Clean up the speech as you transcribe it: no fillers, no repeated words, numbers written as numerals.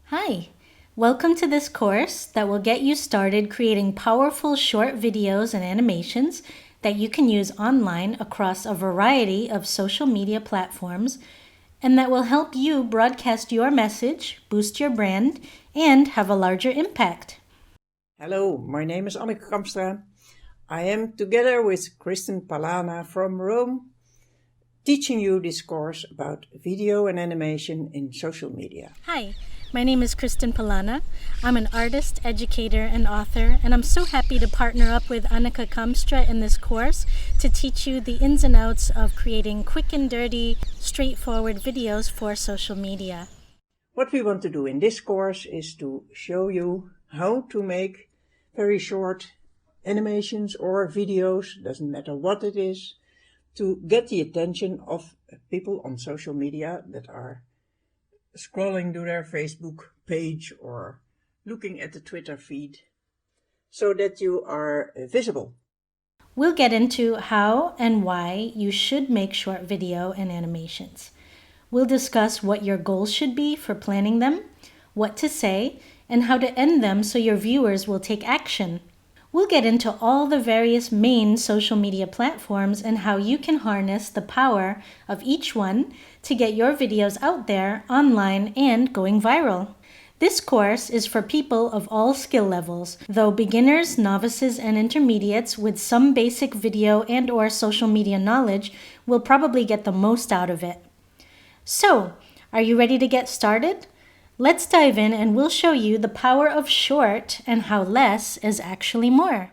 Hi, welcome to this course that will get you started creating powerful short videos and animations that you can use online across a variety of social media platforms and that will help you broadcast your message, boost your brand, and have a larger impact. Hello, my name is Anneke. I am together with Kristen from Rome teaching you this course about video and animation in social media. Hi, my name is Kristen. I'm an artist, educator, and author, and I'm so happy to partner up with Anneke in this course to teach you the ins and outs of creating quick and dirty, straightforward videos for social media. What we want to do in this course is to show you how to make very short animations or videos, doesn't matter what it is, to get the attention of people on social media that are scrolling to their Facebook page or looking at the Twitter feed so that you are visible. We'll get into how and why you should make short video and animations. We'll discuss what your goals should be for planning them, what to say, and how to end them so your viewers will take action. We'll get into all the various main social media platforms and how you can harness the power of each one to get your videos out there, online, and going viral. This course is for people of all skill levels, though beginners, novices, and intermediates with some basic video and/or social media knowledge will probably get the most out of it. So, are you ready to get started? Let's dive in and we'll show you the power of short and how less is actually more.